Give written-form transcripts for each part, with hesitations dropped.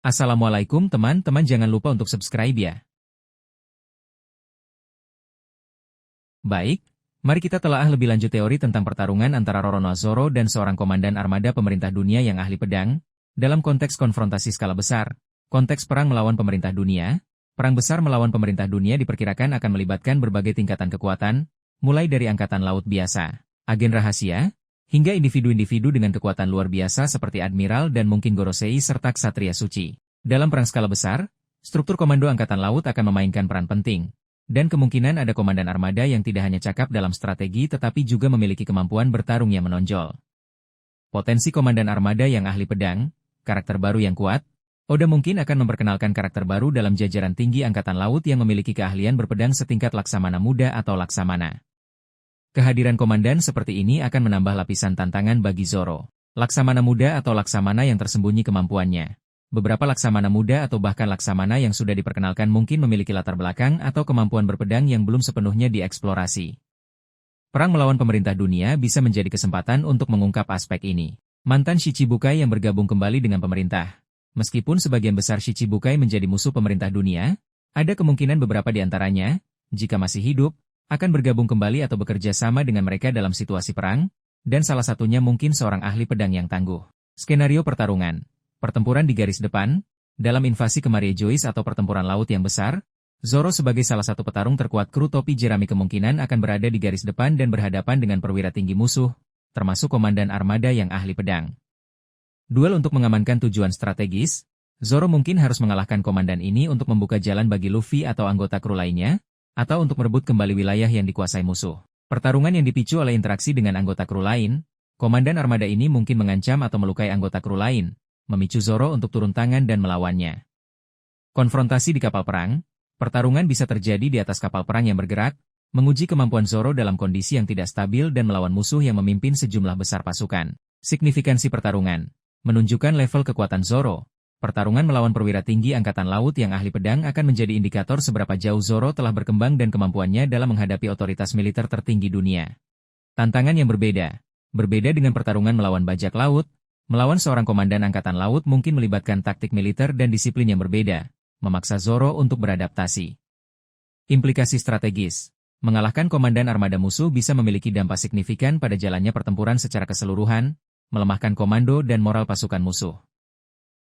Assalamualaikum teman-teman, jangan lupa untuk subscribe ya. Baik, mari kita telaah lebih lanjut teori tentang pertarungan antara Roronoa Zoro dan seorang komandan armada pemerintah dunia yang ahli pedang. Dalam konteks konfrontasi skala besar, konteks perang melawan pemerintah dunia, perang besar melawan pemerintah dunia diperkirakan akan melibatkan berbagai tingkatan kekuatan, mulai dari angkatan laut biasa, agen rahasia, hingga individu-individu dengan kekuatan luar biasa seperti Admiral dan mungkin Gorosei serta Ksatria Suci. Dalam perang skala besar, struktur komando angkatan laut akan memainkan peran penting. Dan kemungkinan ada komandan armada yang tidak hanya cakap dalam strategi tetapi juga memiliki kemampuan bertarung yang menonjol. Potensi komandan armada yang ahli pedang, karakter baru yang kuat, Oda mungkin akan memperkenalkan karakter baru dalam jajaran tinggi angkatan laut yang memiliki keahlian berpedang setingkat Laksamana Muda atau Laksamana. Kehadiran komandan seperti ini akan menambah lapisan tantangan bagi Zoro. Laksamana Muda atau Laksamana yang tersembunyi kemampuannya. Beberapa Laksamana Muda atau bahkan Laksamana yang sudah diperkenalkan mungkin memiliki latar belakang atau kemampuan berpedang yang belum sepenuhnya dieksplorasi. Perang melawan pemerintah dunia bisa menjadi kesempatan untuk mengungkap aspek ini. Mantan Shichibukai yang bergabung kembali dengan pemerintah. Meskipun sebagian besar Shichibukai menjadi musuh pemerintah dunia, ada kemungkinan beberapa di antaranya, jika masih hidup, akan bergabung kembali atau bekerja sama dengan mereka dalam situasi perang, dan salah satunya mungkin seorang ahli pedang yang tangguh. Skenario pertarungan. Pertempuran di garis depan, dalam invasi ke Maria Joyce atau pertempuran laut yang besar, Zoro sebagai salah satu petarung terkuat kru topi jerami kemungkinan akan berada di garis depan dan berhadapan dengan perwira tinggi musuh, termasuk komandan armada yang ahli pedang. Duel untuk mengamankan tujuan strategis, Zoro mungkin harus mengalahkan komandan ini untuk membuka jalan bagi Luffy atau anggota kru lainnya, atau untuk merebut kembali wilayah yang dikuasai musuh. Pertarungan yang dipicu oleh interaksi dengan anggota kru lain, komandan armada ini mungkin mengancam atau melukai anggota kru lain, memicu Zoro untuk turun tangan dan melawannya. Konfrontasi di kapal perang, pertarungan bisa terjadi di atas kapal perang yang bergerak, menguji kemampuan Zoro dalam kondisi yang tidak stabil dan melawan musuh yang memimpin sejumlah besar pasukan. Signifikansi pertarungan menunjukkan level kekuatan Zoro. Pertarungan melawan perwira tinggi angkatan laut yang ahli pedang akan menjadi indikator seberapa jauh Zoro telah berkembang dan kemampuannya dalam menghadapi otoritas militer tertinggi dunia. Tantangan yang berbeda. Berbeda dengan pertarungan melawan bajak laut, melawan seorang komandan angkatan laut mungkin melibatkan taktik militer dan disiplin yang berbeda, memaksa Zoro untuk beradaptasi. Implikasi strategis. Mengalahkan komandan armada musuh bisa memiliki dampak signifikan pada jalannya pertempuran secara keseluruhan, melemahkan komando dan moral pasukan musuh.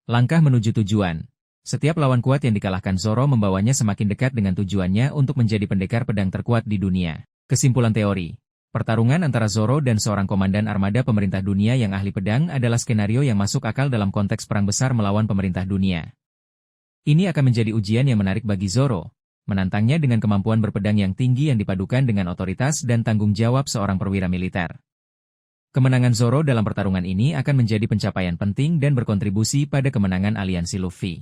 Langkah menuju tujuan. Setiap lawan kuat yang dikalahkan Zoro membawanya semakin dekat dengan tujuannya untuk menjadi pendekar pedang terkuat di dunia. Kesimpulan teori. Pertarungan antara Zoro dan seorang komandan armada pemerintah dunia yang ahli pedang adalah skenario yang masuk akal dalam konteks perang besar melawan pemerintah dunia. Ini akan menjadi ujian yang menarik bagi Zoro, menantangnya dengan kemampuan berpedang yang tinggi yang dipadukan dengan otoritas dan tanggung jawab seorang perwira militer. Kemenangan Zoro dalam pertarungan ini akan menjadi pencapaian penting dan berkontribusi pada kemenangan aliansi Luffy.